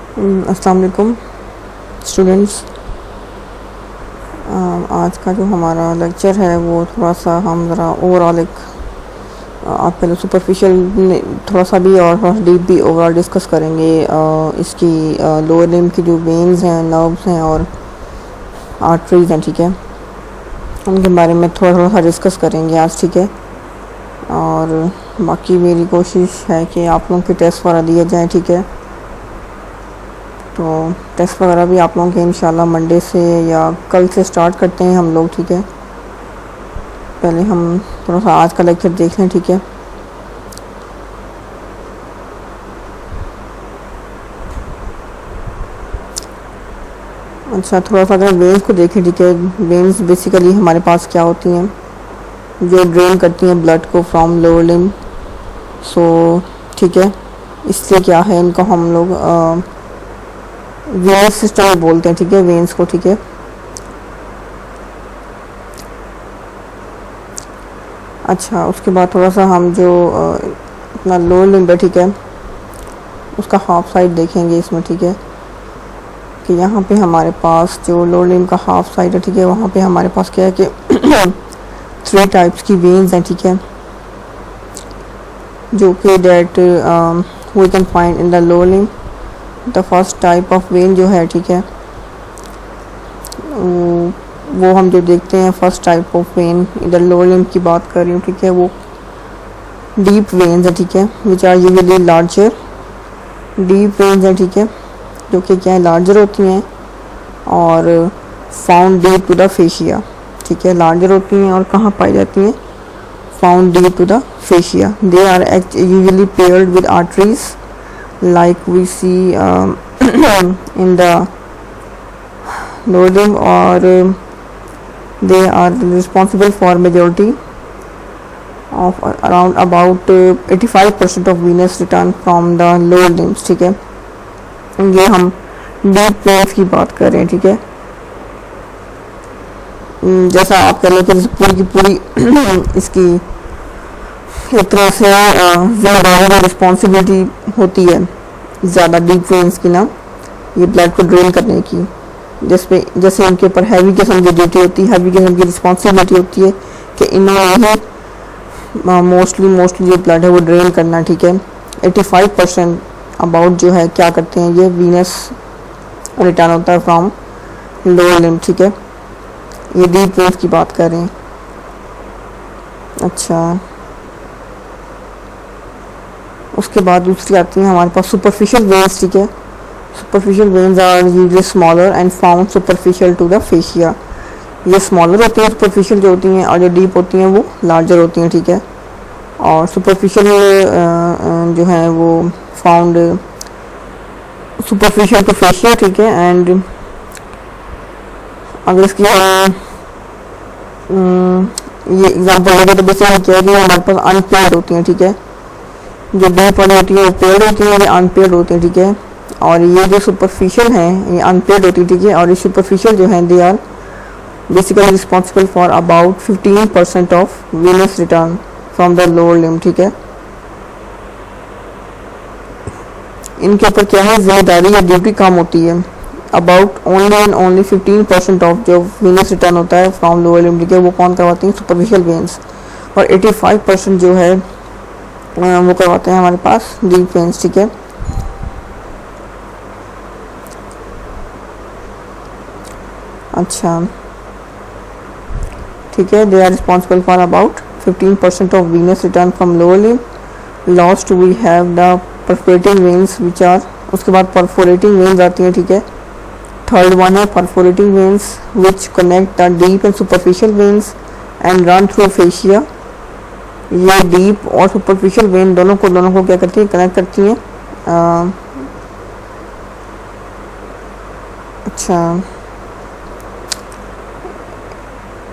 अस्सलाम वालेकुम स्टूडेंट्स। आज का जो हमारा लेक्चर है वो थोड़ा सा हम ज़रा ओवरऑल एक आप पहले सुपरफिशियल थोड़ा सा भी और थोड़ा डीप भी ओवरऑल डिस्कस करेंगे। इसकी लोअर लिम्ब की जो वेन्स हैं, नर्व्स हैं और आर्टरीज हैं, ठीक है, उनके बारे में थोड़ा थोड़ा सा डिस्कस करेंगे आज, ठीक है। और बाकी मेरी कोशिश है कि आप लोगों के टेस्ट वगैरह दिए जाएँ, ठीक है। तो टेस्ट वगैरह भी आप लोगों के इंशाल्लाह मंडे से या कल से स्टार्ट करते हैं हम लोग, ठीक है। पहले हम थोड़ा सा आज का लेक्चर देख लें, ठीक है। अच्छा, थोड़ा सा अगर वेन्स को देखें, ठीक है। वेन्स बेसिकली हमारे पास क्या होती हैं, जो ड्रेन करती हैं ब्लड को फ्रॉम लोअर लिम्ब। सो ठीक है, इससे क्या है, इनको हम लोग वेनस सिस्टम बोलते हैं, ठीक है, वेन्स को, ठीक है। अच्छा, उसके बाद थोड़ा सा हम जो अपना लोअर लिम्ब है, ठीक है, उसका हाफ साइड देखेंगे इसमें, ठीक है। कि यहाँ पे हमारे पास जो लोअर लिम्ब का हाफ साइड है, ठीक है, वहाँ पे हमारे पास क्या है कि 3 टाइप्स की वेन्स हैं, ठीक है, जो कि that we can find in the lower limb. The first type of vein जो है, ठीक है, वो हम जो देखते हैं फर्स्ट टाइप ऑफ वेन इधर लोअर लिम्ब की बात कर रही हूँ, ठीक है, वो डीप वेन्स है, ठीक है, which are usually larger. Deep veins है, ठीक है, जो कि क्या है, लार्जर होती हैं और found deep to the fascia, ठीक है। लार्जर होती हैं और कहाँ पाई जाती हैं, found deep to the fascia. They are usually paired with arteries like we see in the lower limb, or they are responsible for majority of around about 85% of venous return from the lower limbs, ठीक है। ये हम deep veins की बात कर रहे हैं, ठीक है। जैसा आप कह लें कि पूरी की पूरी इसकी एक तरह से ज़्यादा रिस्पॉन्सिबिलिटी होती है ज़्यादा डीप वेन्स की ना, ये ब्लड को ड्रेन करने की, जैसे इनके ऊपर हैवी किस्म की ड्यूटी होती है, हैवी किस्म की रिस्पॉन्सिबिलिटी होती है कि इन्होंने ही मोस्टली जो ब्लड है वो ड्रेन करना, ठीक है। 85% अबाउट जो है क्या करते हैं, ये वीनस रिटर्न होता है फ्रॉम लोअर लिम्ब, ठीक है। ये डीप वेन्स की बात कर रहे हैं। अच्छा, उसके बाद दूसरी आती है हमारे पास सुपरफिशियल वेन्स, ठीक है। Superficial veins are usually smaller and found superficial to the fascia. ये स्मॉलर होती हैं सुपरफिशियल जो होती हैं, और जो डीप होती हैं वो लार्जर होती हैं, ठीक है। और सुपरफिशियल जो है वो फाउंड सुपरफिशियल टू फेशिया, ठीक है। एंड अगर इसकी ये एग्जाम्पल लगे तो बेसिकली क्या है कि हमारे पास अनपेयर्ड होती हैं, ठीक है। जो डीप वाली होती है वो पेयर्ड होती है, ये अनपेयर्ड होती है, ठीक है। और ये जो सुपरफिशियल हैं ये अनपेयर्ड होती है, ठीक है। और ये सुपरफिशियल जो हैं they are basically responsible for about 15% of venous return from the lower limb, ठीक है। इनके ऊपर क्या है, जिम्मेदारी या ड्यूटी काम होती है। About only and only 15% of जो वेनस रिटर्न होता है फ्रॉम लोअर लिम्ब, ठीक है, वो कौन करवाते हैं, सुपरफिशियल वेन्स। और 85% जो है वो करवाते हैं हमारे पास डीप वेन्स, ठीक है। अच्छा, ठीक है, they are responsible for about 15% of venous return from lower limb. Last we have the perforating veins which are, उसके बाद परफोरेटिंग वेन्स आती हैं, ठीक है। थर्ड वन है perforating veins which connect the deep and superficial veins and run through fascia. ये deep और superficial vein दोनों को क्या करती है, कनेक्ट करती हैं। अच्छा,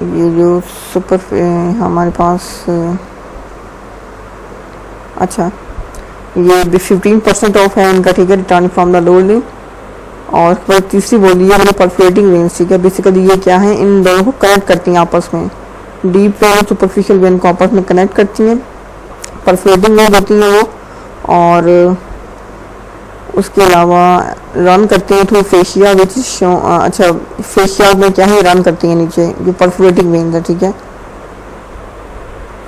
ये जो हमारे पास अच्छा ये 15% ऑफ है इनका, ठीक है, return from the lower limb. और तीसरी बोली है परफोरेटिंग वेन्स, ठीक है। बेसिकली ये क्या है, इन दोनों को कनेक्ट करती हैं आपस में। डीप वेन और सुपरफिशियल वेन को आपस में कनेक्ट करती हैं। परफोरेटिंग वेन होती हैं वो, और उसके अलावा रन करते हैं थ्रू फेशिया विच शो, अच्छा फेशिया में क्या है, रन करती हैं नीचे जो परफोरेटिंग वेन्स है, ठीक है।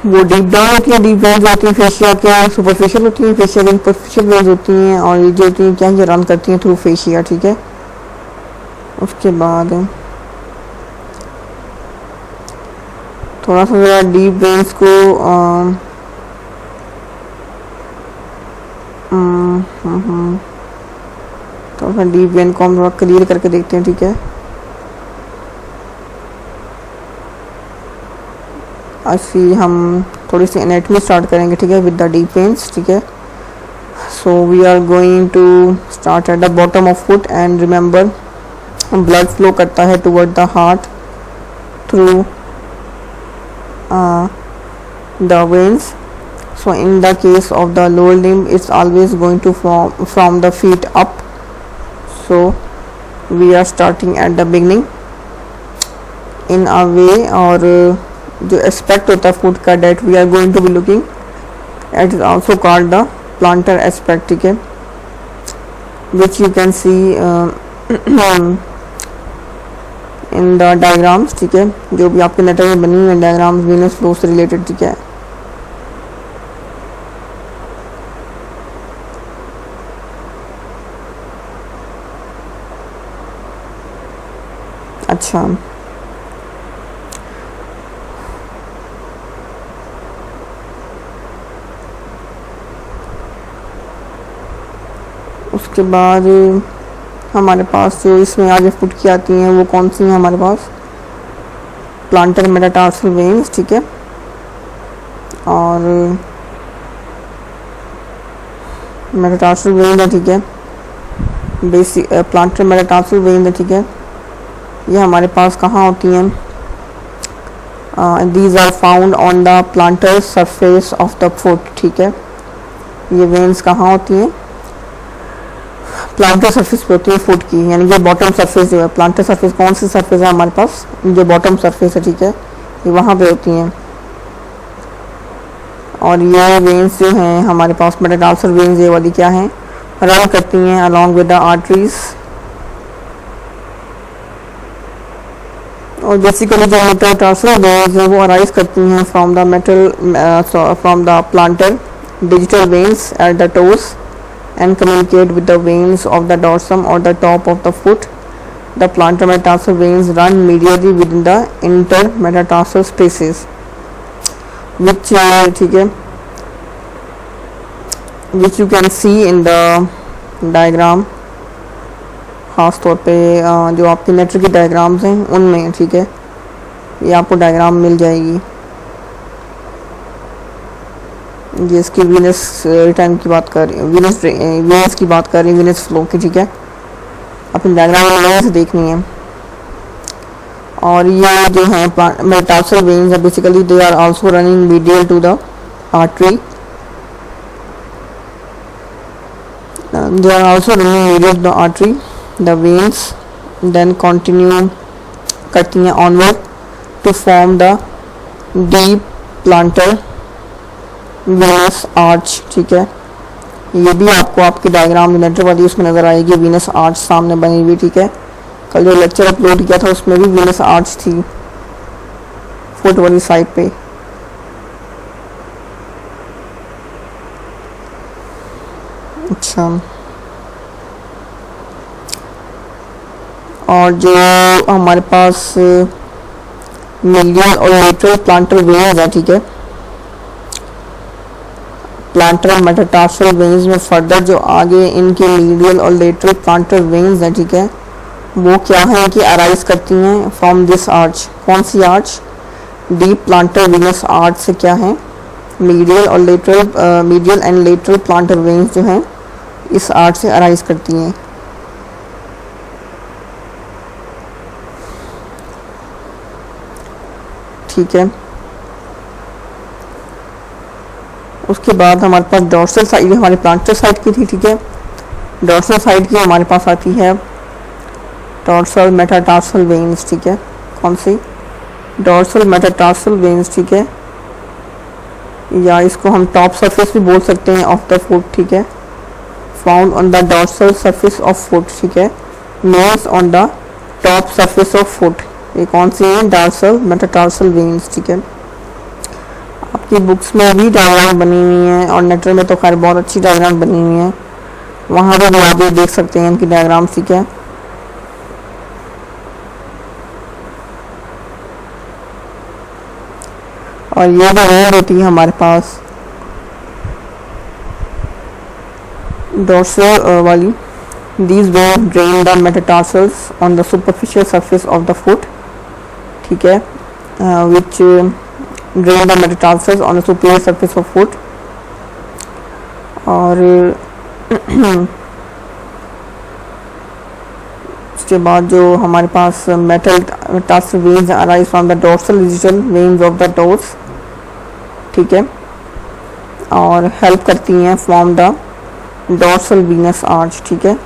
वो डीप डाउन होती है, डीप वेन्स होती हैं फेशिया के, सुपरफिशियल होती हैं फेशिया की, सुपरफिशियल वेन्स होती हैं, और ये जो होती हैं क्या, ये रन करती हैं थ्रू फेशिया, ठीक है। उसके बाद थोड़ा सा ज़रा डीप वेन्स को थोड़ा सा डीप वेन को हम थोड़ा क्लियर करके देखते हैं, ठीक है। ऐसी हम थोड़ी सी एनाटॉमी स्टार्ट करेंगे, ठीक है, विद द डीप वेन्स, ठीक है। So we are going to start at the bottom of foot and remember blood flow करता है toward the heart through the veins. So in the case of the lower limb, it's always going to form from the feet up. So we are starting at the beginning in a way, और जो aspect होता है foot का, that we are going to be looking at is also called the plantar aspect, ठीक है, which you can see in the diagrams, ठीक है, जो भी आपके नेटवर्क में बनी हुई है डायग्राम्स वीनस फ्लो से रिलेटेड, ठीक है। अच्छा, उसके बाद हमारे पास जो इसमें आगे फुट की आती हैं वो कौन सी हैं हमारे पास, प्लांटर मेटाटार्सल वेन्स, ठीक है, और मेटाटार्सल वेन्स है, ठीक है, बेसिक प्लांटर मेटाटार्सल वेन्स है, ठीक है। ये हमारे पास कहाँ होती हैं, these are found on the plantar surface of the foot, ठीक है। ये वेन्स कहाँ होती हैं, प्लांटर सरफेस पे होती है फुट की, यानी कि बॉटम सरफेस जो है, प्लांटर सरफेस कौन सी सरफेस है हमारे पास, जो बॉटम सरफेस है, ठीक है, ये वहाँ पे होती हैं। और ये वेन्स जो हैं हमारे पास मेटाटार्सल वेन्स ये वाली क्या हैं, रन करती हैं अलॉन्ग विद द आर्टरीज, और बेसिकली जो मेटाटार्सल वेन्स हैं वो अराइज करती हैं from the plantar digital veins at the toes and communicate with the veins of the dorsum or the top of the foot. The plantar metatarsal veins run medially within the intermetatarsal spaces, which ठीक है, which you can see in the diagram, खास तौर पे जो आपकी network की diagrams हैं उनमें, ठीक है, ये आपको डायग्राम मिल जाएगी। जिसकी वीनस रिटर्न की बात कर रही हूँ, वीनस की बात कर रही हूँ, वीनस फ्लो की, ठीक है, अपनी डायग्राम में से देखनी है। और ये जो है मेटाटार्सल वेन्स है, basically they are also running medial to the artery, they are also running medial to the artery, the veins then continue करती हैं onward to form the deep plantar venous arch, ठीक है। ये भी आपको आपकी diagram नेटर वाली उसमें नज़र आएगी, वीनस आर्च सामने बनी हुई, ठीक है। कल जो लेक्चर अपलोड किया था उसमें भी वीनस आर्च थी फुट वाली साइड पे। अच्छा, और जो हमारे पास मीडियल और लेटरल प्लांटर वेन्स है, ठीक है, प्लांटर मेटाटार्सल वेन्स में फर्दर जो आगे इनके मीडियल और लेटरल प्लांटर वेन्स हैं, ठीक है, वो क्या है कि अराइज करती हैं फ्रॉम दिस आर्च, कौन सी arch, deep plantar venous arch से क्या है, मीडियल और lateral medial and lateral plantar veins जो हैं इस आर्च से अराइज करती हैं। ठीक है, उसके बाद हमारे पास डॉर्सल साइड हमारी प्लांटर साइड की थी, ठीक है, डॉर्सल साइड की हमारे पास आती है डॉर्सल मेटाटार्सल वेन्स, ठीक है, कौन सी, डॉर्सल मेटाटार्सल वेन्स, ठीक है, या इसको हम टॉप सरफेस भी बोल सकते हैं ऑफ द फुट, ठीक है, found on the dorsal surface of foot, ठीक है, nose on the top surface of foot. ये कौन सी है? डॉर्सल मेटाटार्सल वेन्स, ठीक है। आपकी बुक्स में भी डायग्राम बनी हुई हैं और नेटर में तो खैर बहुत अच्छी डायग्राम बनी हुई है, वहाँ पर भी आप ये देख सकते हैं इनकी डायग्राम, ठीक है। और ये जो वेन होती है हमारे पास डॉर्सल वाली, these veins drain the metatarsals on the superficial surface of the foot, ठीक है, which drain the metatarsals on the superior surface of foot। और उसके बाद जो हमारे पास metatarsal veins arise from the dorsal digital veins of the toes, ठीक है, और हेल्प करती हैं form the dorsal Venus arch, ठीक है।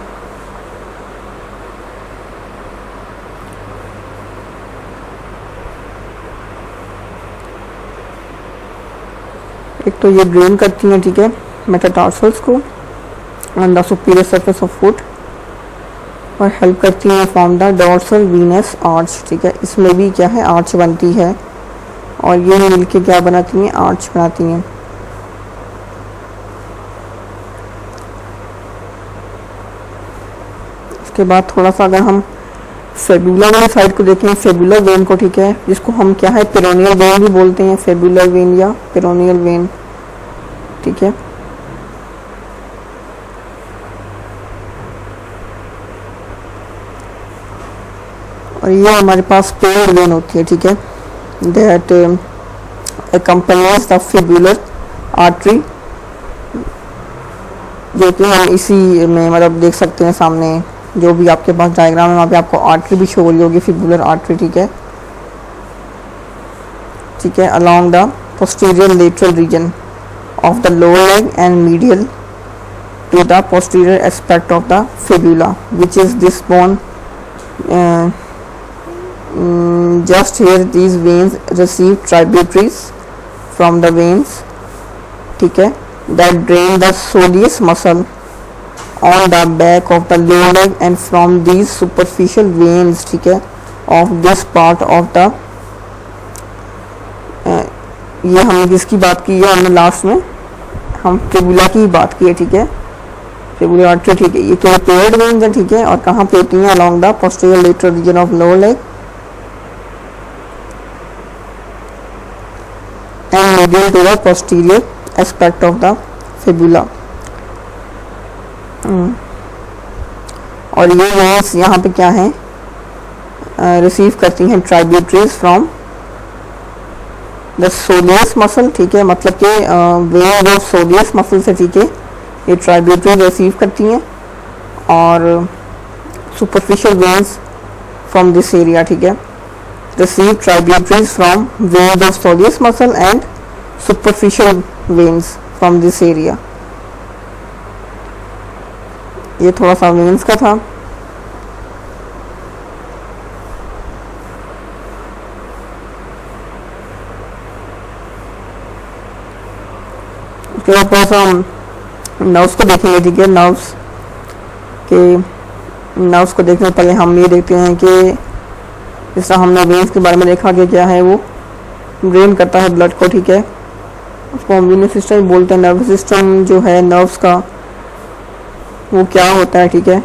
एक तो ये ड्रेन करती हैं, ठीक है, मेटाटार्सल्स को on the superior surface of foot, और हेल्प करती हैं form the dorsal Venus arch, ठीक है। इसमें भी क्या है? आर्च बनती है, और ये मिलके क्या बनाती हैं? आर्च बनाती हैं। उसके बाद थोड़ा सा अगर हम फेबुला वाली साइड को देखें, फेबुलर वेन को, ठीक है, जिसको हम क्या है पेरोनियल वेन भी बोलते हैं, फेबुलर वेन या पेरोनियल वेन, ठीक है। और ये हमारे पास पेयर्ड वेन होती है, ठीक है, दैट accompanies द फेबुलर आर्टरी, जो कि हम इसी में मतलब देख सकते हैं सामने जो भी आपके पास डायग्राम है, वहाँ पे आपको आर्टरी भी शो हो रही होगी, फिबुलर आर्टरी, ठीक है, ठीक है, along the posterior lateral region of the lower leg and medial to the posterior aspect of the fibula, which is this bone. Just here these veins receive tributaries from the veins, ठीक है, that drain the soleus muscle on the back of the lower leg, and from these superficial veins, ठीक है, of this part of the ये हमने किसकी बात की है? हमने लास्ट में हम फिबुला की बात की है, ठीक है, फिबुलर आर्टरी, ठीक है। ये तो पेयर्ड वेन्स है, ठीक है, और कहाँ पे होती हैं? Along the posterior lateral region of lower leg and medial to the posterior aspect of the fibula. और ये वेन्स यहाँ पे क्या है? रिसीव करती हैं tributaries from the soleus muscle, ठीक है, मतलब कि वेन जो सोलियस मसल से, ठीक है, ये ट्राइब्यूटरीज रिसीव करती हैं, और superficial veins from this area, ठीक है, receive tributaries from veins of soleus muscle and superficial veins from this area. ये थोड़ा सा वेन्स का था। उसके बाद थोड़ा सा हम नर्व्स को देखेंगे, ठीक है। नर्व्स को देखने से पहले हम ये देखते हैं कि जैसा हमने वेन्स के बारे में देखा कि क्या है, वो ड्रेन करता है ब्लड को, ठीक है, उसको हम वेनस सिस्टम बोलते हैं। नर्वस सिस्टम जो है नर्व्स का, वो क्या होता है, ठीक है।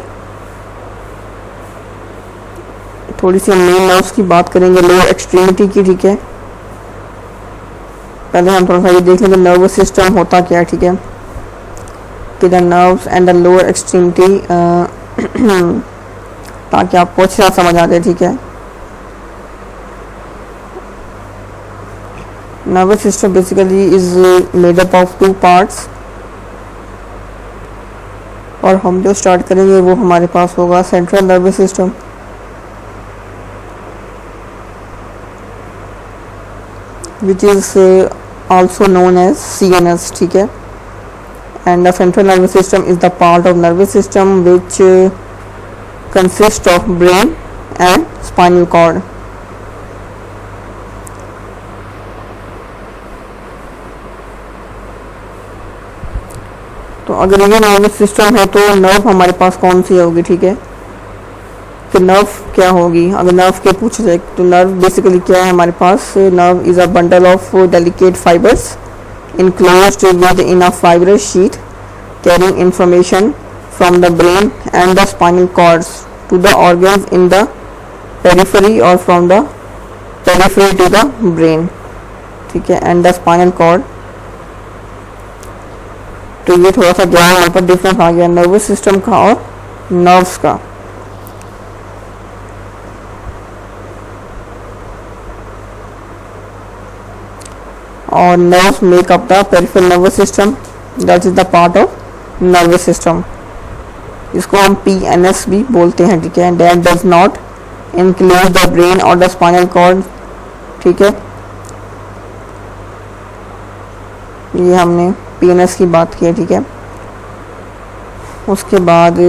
थोड़ी सी हम मेन नर्व्स की बात करेंगे, लोअर एक्सट्रीमिटी की, ठीक है। पहले हम थोड़ा सा ये देख लेंगे नर्वस सिस्टम होता क्या है, ठीक है, कि the nerves and the lower extremity, ताकि आपको अच्छा समझ आ जाए, ठीक है। Nervous system basically is made up of 2 parts, और हम जो स्टार्ट करेंगे वो हमारे पास होगा central nervous system, which is also known as CNS, ठीक है। and the central nervous system is the part of nervous system which consists of brain and spinal cord. तो अगर ये नर्वस सिस्टम है तो नर्व हमारे पास कौन सी होगी, ठीक है। तो नर्व क्या होगी, अगर नर्व के पूछ रहे तो नर्व बेसिकली क्या है हमारे पास, nerve is a bundle of delicate fibres enclosed with in a fibrous sheet carrying information from the brain and the spinal cords to the organs in the periphery or from the periphery to the brain, ठीक है, and the spinal cord। तो ये थोड़ा सा ज्ञान यहाँ पर difference आ गया नर्वस सिस्टम का और नर्व्स का। और nerves make up the peripheral nervous system, that is the part of nervous system, इसको हम PNS भी बोलते हैं, ठीक है। that does not include the brain or the spinal cord, ठीक है। ये हमने PNS की बात की है, ठीक है। उसके बाद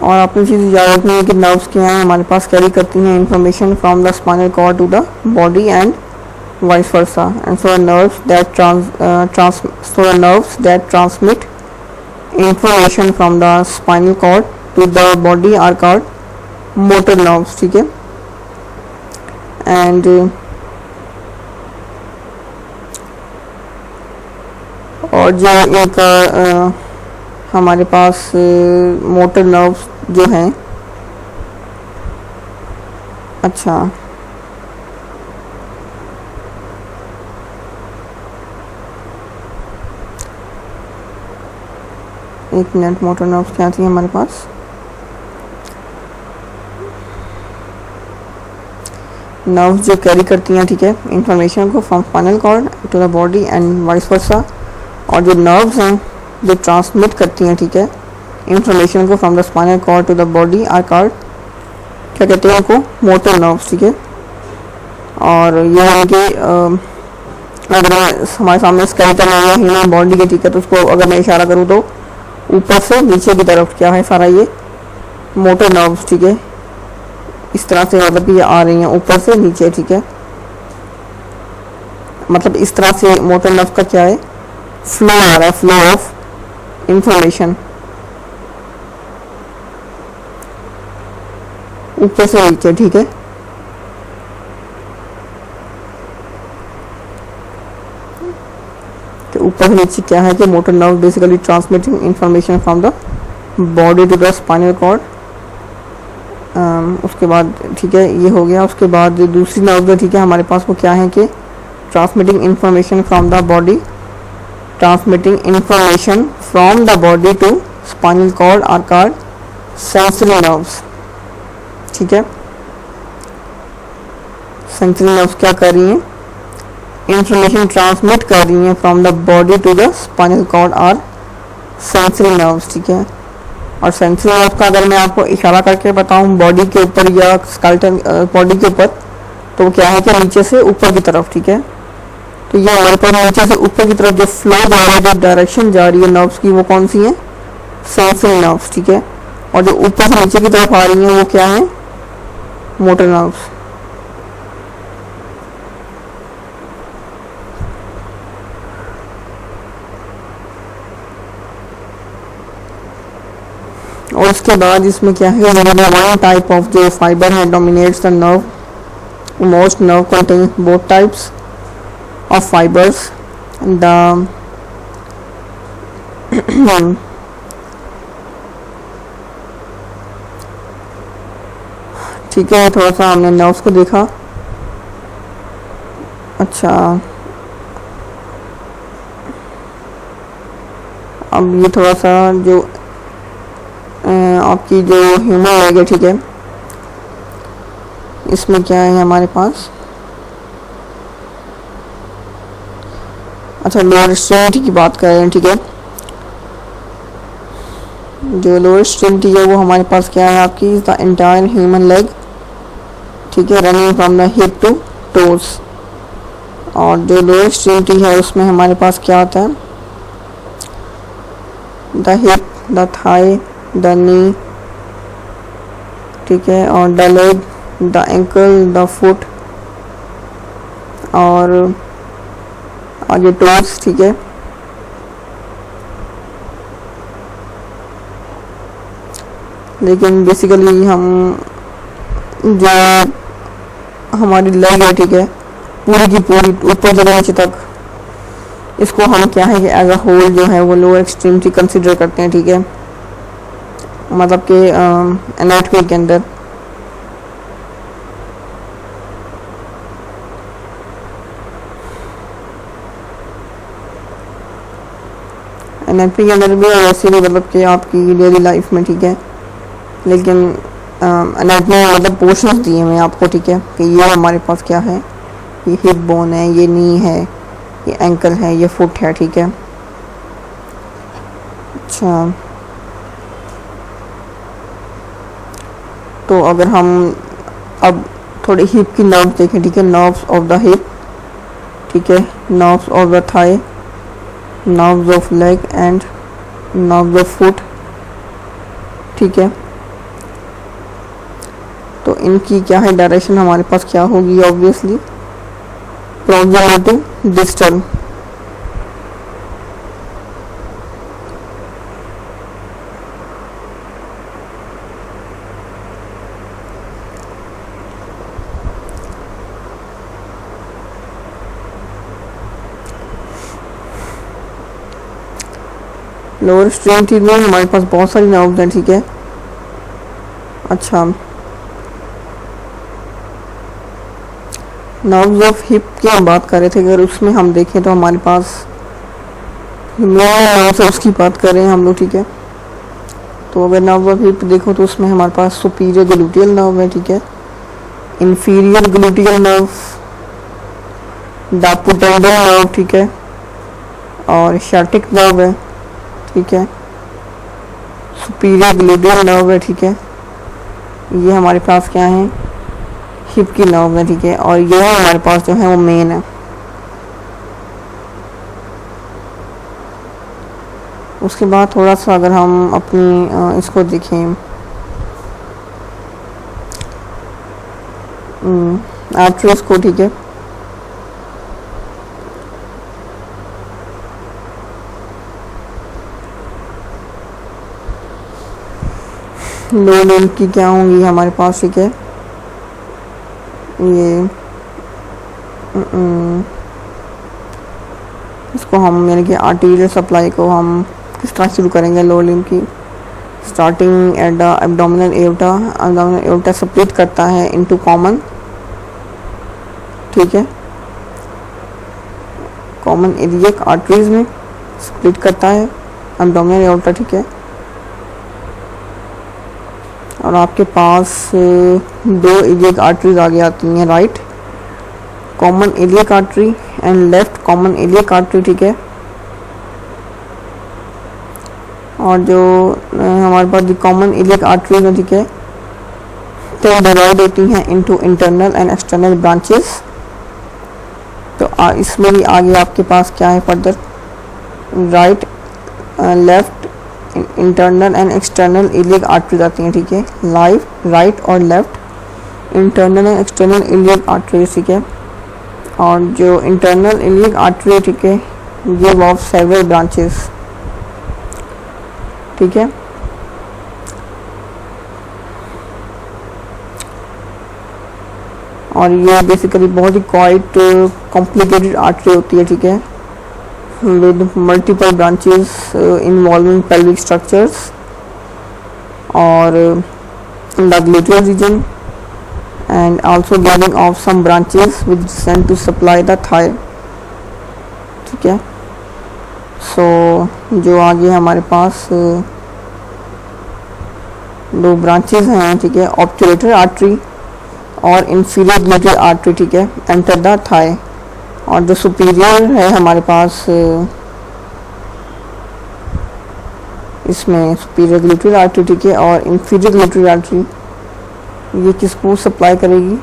और अपनी चीज़ याद रखनी है कि नर्व्स क्या हैं हमारे पास, कैरी करती हैं information from the spinal cord to the body and vice versa, and so nerves that transmit information from the spinal cord to the body are called motor nerves, ठीक है। एंड और जो एक हमारे पास मोटर नर्व्स जो हैं, अच्छा एक मिनट, मोटर नर्व्स क्या थी हमारे पास, नर्व्स जो कैरी करती हैं, ठीक है, इंफॉर्मेशन को from spinal cord to the body and vice versa, और जो नर्व्स हैं जो ट्रांसमिट करती हैं, ठीक है, इंफॉर्मेशन को from the spinal cord to the body are called, क्या कहते हैं उनको, मोटर नर्व्स, ठीक है। और ये उनके अगर हमारे सामने स्केलेटन है या ह्यूमन बॉडी के, ठीक है, तो उसको अगर मैं इशारा करूँ तो ऊपर से नीचे की तरफ क्या है सारा ये मोटर नर्व्स, ठीक है, इस तरह से मतलब कि ये आ रही हैं ऊपर से नीचे, ठीक है, मतलब इस तरह से मोटर नर्व का क्या है, फ्लो आ रहा है, फ्लो ऑफ इंफॉर्मेशन ऊपर से नीचे, ठीक है। तो ऊपर से नीचे क्या है कि motor nerve basically transmitting information from the body to the spinal cord. उसके बाद ठीक है ये हो गया। उसके बाद दूसरी नर्व जो ठीक है हमारे पास वो क्या है कि transmitting information from the body, transmitting information from the body to spinal cord are called sensory nerves, ठीक है। सेंसरी नर्व्स क्या कर रही हैं, इंफॉर्मेशन ट्रांसमिट कर रही हैं from the body to the spinal cord are sensory nerves, ठीक है। और सेंसरी नर्व का अगर मैं आपको इशारा करके बताऊं बॉडी के ऊपर या स्केलेटन बॉडी के ऊपर, तो क्या है कि नीचे से ऊपर की तरफ, ठीक है। तो ये हमारे पास नीचे से ऊपर की तरफ जो फ्लो जा रहा है, जो डायरेक्शन जा रही है नर्व्स की, वो कौन सी है, सेंसरी नर्व्स, ठीक है। और जो ऊपर से नीचे की तरफ आ रही है वो क्या है, मोटर नर्व्स। और उसके बाद इसमें क्या है, वन टाइप ऑफ जो फाइबर है dominates the nerve, most nerve contain both types of fibres, the ठीक है। थोड़ा सा हमने नर्व्स को देखा। अच्छा अब ये थोड़ा सा जो आपकी जो ह्यूमन लेग है, ठीक है, इसमें क्या है हमारे पास, अच्छा लोअर एक्सट्रीमिटी की बात कर रहे हैं, ठीक है। जो लोअर एक्सट्रीमिटी है वो हमारे पास क्या है आपकी, द एंटायर ह्यूमन लेग, ठीक है, running from the hip to toes. और जो लोअर एक्सट्रीमिटी है उसमें हमारे पास क्या आता है, the hip, the thigh, the knee ठीक है, और the leg, the ankle, the foot, और आगे टोस, ठीक है। लेकिन बेसिकली हम जो हमारी लेग है, ठीक है, पूरी की पूरी ऊपर से नीचे तक, इसको हम क्या है कि एज अ होल जो है वो लोअर एक्सट्रीमिटी कंसिडर करते हैं, ठीक है, मतलब कि एनाटॉमी के अंदर। एनाटॉमी के अंदर भी और वैसे भी मतलब कि आपकी डेली लाइफ में, ठीक है। लेकिन एनाटॉमी में मतलब पोर्शंस दिए हैं आपको, ठीक है, कि ये हमारे पास क्या है, ये हिप बोन है, ये नी है, ये एंकल है, ये फुट है, ठीक है। अच्छा, तो अगर हम अब थोड़े हिप की नर्व देखें, ठीक है, नर्व्स ऑफ द हिप, ठीक है, nerves of the thigh, nerves of leg and nerves of foot, ठीक है। तो इनकी क्या है डायरेक्शन हमारे पास क्या होगी, obviously proximal to distal. Lower extremity में हमारे पास बहुत सारी नर्व्स हैं, ठीक है। अच्छा, नर्व्स ऑफ हिप की हम बात कर रहे थे, अगर उसमें हम देखें तो हमारे पास नर्व्स है, उसकी बात कर रहे हैं हम लोग, ठीक है। तो अगर नर्व ऑफ हिप देखो तो उसमें हमारे पास सुपीरियर ग्लूटियल नर्व है, ठीक है, इंफीरियर ग्लूटियल नर्व, डापुटेंडल नर्व, ठीक है, और शार्टिक नर्व है, ठीक है, सुपीरियर ग्लूटियल नर्व है, ठीक है। ये हमारे पास क्या है, हिप की नर्व है, ठीक है, और ये हमारे पास जो है वो मेन है। उसके बाद थोड़ा सा अगर हम अपनी इसको देखें, आर्टरीज को, ठीक है, लो लिम्ब की क्या होंगी हमारे पास, ठीक है, ये इसको हम यानी कि आर्टीरियल सप्लाई को हम किस तरह शुरू करेंगे, लो लिम्ब की starting at the abdominal aorta. Abdominal aorta split करता है इनटू कॉमन, ठीक है, कॉमन इलियक आर्टरीज में स्प्लिट करता है एब्डोमिनल एओर्टा, ठीक है। और आपके पास दो इलियक आर्टरीज आगे आती हैं, right common iliac artery and left common iliac artery, ठीक है। और जो हमारे पास कॉमन इलियक आर्टरीज हैं, ठीक है, तो डिवाइड होती हैं into internal and external branches. तो इसमें भी आगे आपके पास क्या है further, right left internal and external iliac arteries आती हैं, ठीक है, राइट और left internal and external iliac arteries, ठीक है। और जो इंटरनल इलियक आर्टरी, ठीक है, गिव ऑफ सेवरल ब्रांचेस, ठीक है। और ये बेसिकली बहुत ही क्वाइट कॉम्प्लिकेटेड आर्टरी होती है, ठीक है, with multiple branches involving pelvic structures or the gluteal region and also giving off some branches which send to supply the thigh, ठीक है। सो जो आगे हमारे पास दो ब्रांचेस हैं, ठीक है, ऑब्टुरेटर आर्टरी और इंफीरियर ग्लूटियल आर्टरी, ठीक है, एंटर द थाई। और जो सुपीरियर है हमारे पास इसमें सुपीरियर ग्लूटियल आर्टरी, ठीक है, और इंफीरियर ग्लूटियल आर्टरी ये किसको सप्लाई करेगी,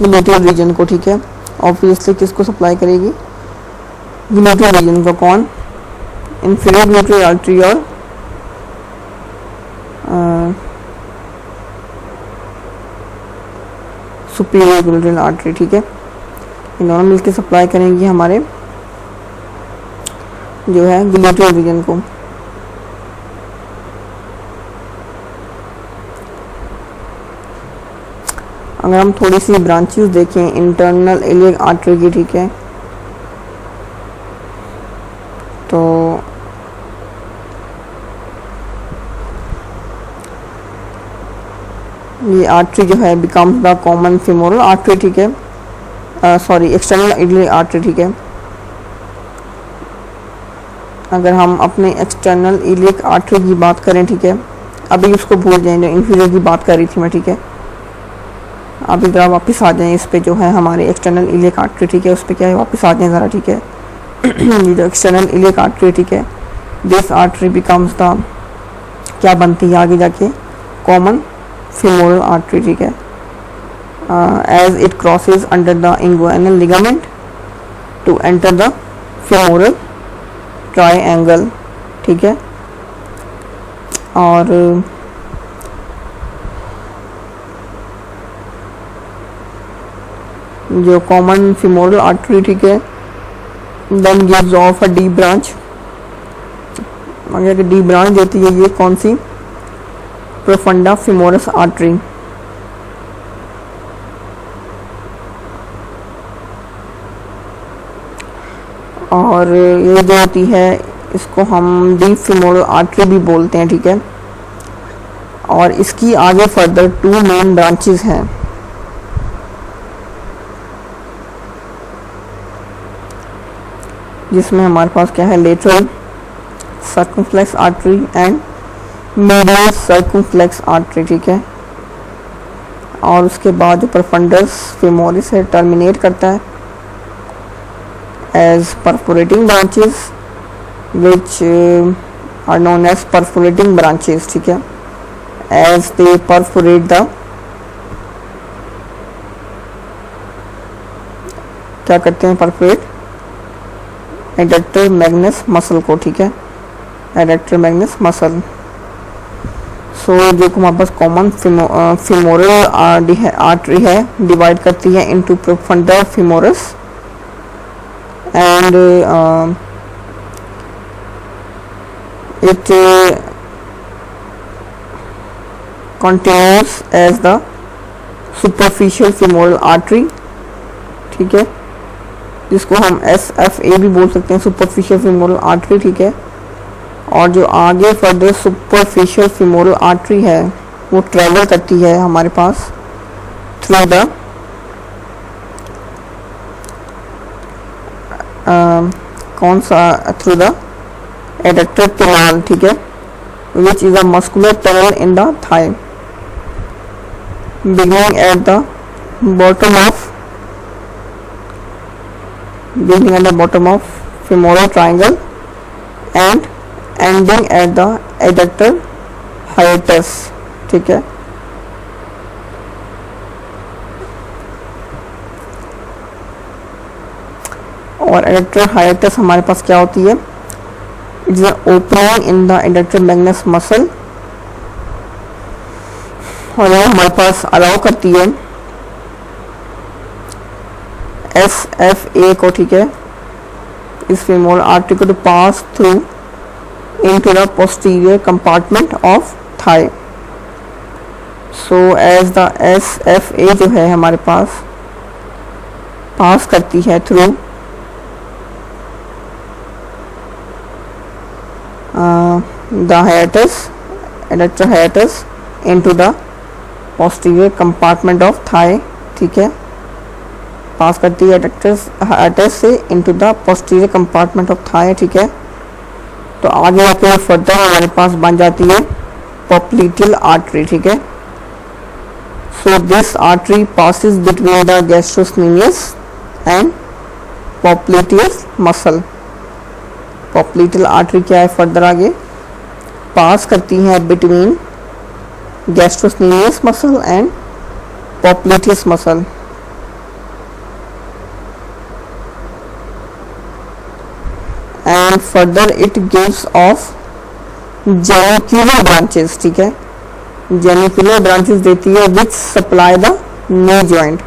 ग्लूटियल रीजन को, ठीक है। ऑब्वियसली किसको सप्लाई करेगी, ग्लूटियल रीजन को। कौन, इंफीरियर ग्लूटियल आर्टरी और सुपीरियर ग्लूटेल आर्टरी, ठीक है। ये दोनों मिलकर सप्लाई करेंगी हमारे जो है ग्लूटेल रीजन को। अगर हम थोड़ी सी ब्रांचेस देखें इंटरनल इलियक आर्टरी की, ठीक है, तो ये आर्टरी जो है becomes the common femoral artery, ठीक है, सॉरी एक्सटर्नल इलियक आर्टरी, ठीक है। अगर हम अपने एक्सटर्नल इलियक आर्टरी की बात करें, ठीक है, अभी उसको भूल जाएं जो इंफीरियर की बात कर रही थी मैं, ठीक है। अभी ज़रा वापस आ जाएं इस पे जो है हमारे एक्सटर्नल इलियक आर्टरी, ठीक है, उस पर क्या है वापस आ जाएं ज़रा, ठीक है। ये जो एक्सटर्नल इलियक आर्टरी, ठीक है, दिस आर्टरी बिकम्स द क्या बनती है आगे जाके कॉमन femoral artery, ठीक है, as it crosses under the inguinal ligament to enter the femoral triangle, ठीक है। और जो कॉमन femoral artery, ठीक है, then gives off a deep branch, अगर डीप ब्रांच देती है ये कौन सी, प्रोफंडा फीमोरस आर्टरी। और ये जो होती है इसको हम डीप फीमोरल आर्टरी भी बोलते हैं, ठीक है। और इसकी आगे फर्दर 2 मेन ब्रांचेस हैं, जिसमें हमारे पास क्या है lateral circumflex artery and medial circumflex artery, ठीक है। और उसके बाद जो परफंडस फीमोरिस है टर्मिनेट करता है as perforating branches which are known as perforating branches, ठीक है, एज दे परफोरेट द क्या करते हैं परफोरेट एडक्टर मैग्नस मसल को, ठीक है, एडक्टर मैग्नस मसल। सो जो हमारे पास कॉमन फीमोरल आर्टरी है डिवाइड करती है into profunda femoris and it continues as the superficial femoral artery, ठीक है, जिसको हम SFA भी बोल सकते हैं, सुपरफिशियल फीमोरल आर्टरी, ठीक है। और जो आगे फर्दर सुपरफिशियल फीमोरल आर्टरी है वो ट्रेवल करती है हमारे पास थ्रू द कौन सा थ्रू द एडक्टर कैनाल, ठीक है, which is a muscular tunnel in the thigh beginning at the bottom of femoral triangle and ending at the adductor hiatus, ठीक है। और एडक्टर हाइटस हमारे पास क्या होती है, it's opening in the adductor Magnus muscle, और यह हमारे पास अलाउ करती है SFA को, ठीक है, इस femoral artery को to pass through into the posterior compartment of thigh. So as the SFA जो है हमारे पास पास करती है through the hiatus, adductor hiatus into the posterior compartment of thigh, ठीक है, पास करती है एडक्टर्स हाइटस से into the posterior compartment of thigh, ठीक है। तो आगे जाके फर्दर हमारे पास बन जाती है पॉप्लिटियल आर्टरी, ठीक है। So this artery passes between the gastrocnemius and popliteal muscle. Popliteal artery क्या है, फर्दर आगे पास करती है between gastrocnemius muscle and popliteus muscle. And further it gives off genicular branches, ठीक है, genicular branches देती है which supply the knee joint.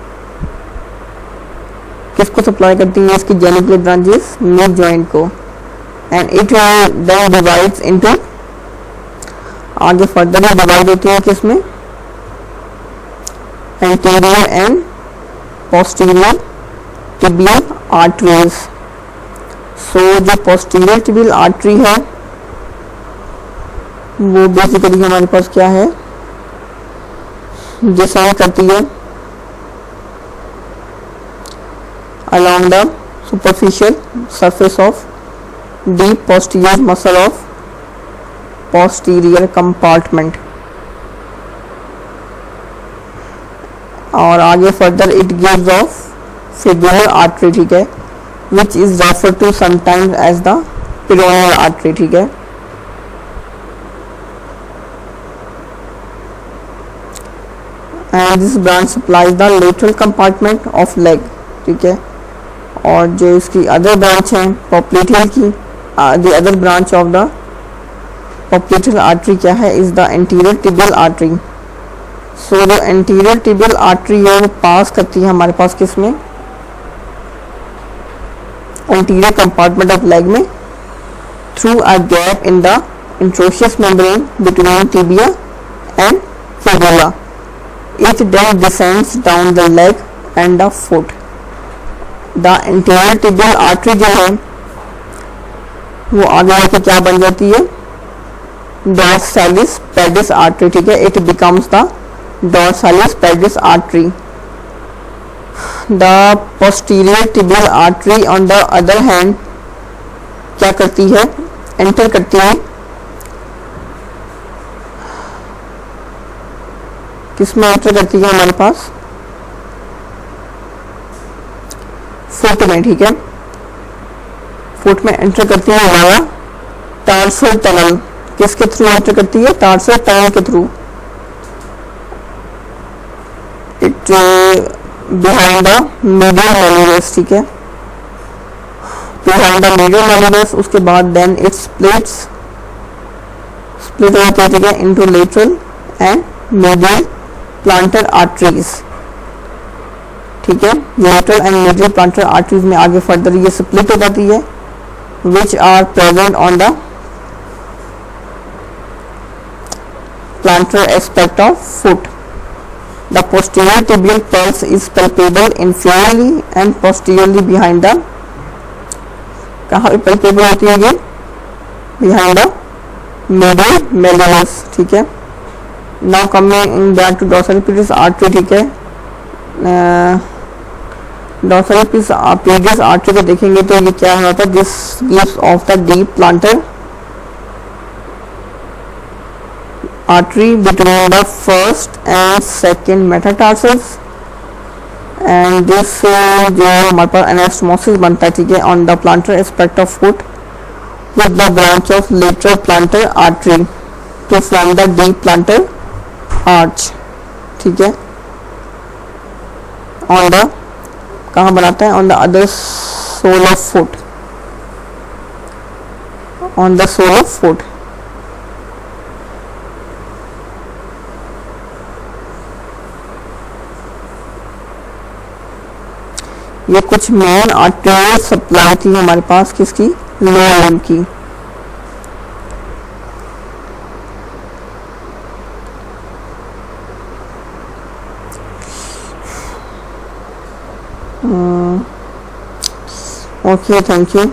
किसको सप्लाई करती है इसकी जेनिकुलर ब्रांचेस? नी जॉइंट को। And it then divides into, आगे फर्दर डिवाइड होती है किसमें? Anterior and posterior tibial arteries. So जो पोस्टीरियर टिबियल आर्टरी है वो बेसिकली हमारे पास क्या है, डिसाइड करती है along the superficial surface of deep posterior muscle of posterior compartment। और आगे further it gives off fibular artery, ठीक है, which is refer to sometimes as the peroneal artery, ठीक है। And this branch supplies the lateral compartment of leg, ठीक है। और जो इसकी अदर ब्रांच है पॉप्लेटियल की, the other branch of the popliteal artery क्या है? Is the anterior tibial artery. So जो एंटीरियर टिबियल आर्टरी है वो पास करती है हमारे पास किसमें? एंटीरियर कंपार्टमेंट ऑफ लेग में, through a gap in the interosseous membrane between tibia and fibula. It then descends down the leg and the foot. The anterior tibial artery जो है वो आगे आके क्या बन जाती है? डॉर्सालिस पेडिस आर्टरी, ठीक है। It becomes the dorsalis pedis artery. The posterior tibial artery on the other hand क्या करती है? एंटर करती है किसमें? एंटर करती है हमारे पास फुट में, ठीक है। फुट में एंटर करती है वाया टार्सल टनल। किसके थ्रू एंटर करती है? टार्सल टनल के through. It behind the medial malleolus, ठीक है, बिहाइंड द मीडियल मेलिनस। उसके बाद देन इट स्प्लिट हो जाती है, ठीक है, into lateral and medial plantar arteries, ठीक है। Lateral and medial plantar arteries में आगे फर्दर ये स्प्लिट हो जाती है, which are present on the plantar aspect of foot. The posterior tibial pulse is palpable inferiorly and posteriorly behind the, कहाँ पे palpable होती है ये? Behind the medial malleolus, ठीक है। Now coming back to dorsal pedis artery, ठीक है। dorsal pedis artery को देखेंगे तो ये क्या होता है? This gives off the deep plantar artery between the first and second metatarsals, and this जो हमारे पास anastomosis बनता है, ठीक है, on the plantar aspect of foot with the branch of lateral plantar artery to form the deep plantar arch, ठीक है। on the कहाँ बनाता है? on the other sole of foot, on the sole of foot। ये कुछ main arterial supply थी हमारे पास किसकी? लोअर लिम्ब की। Okay, thank you.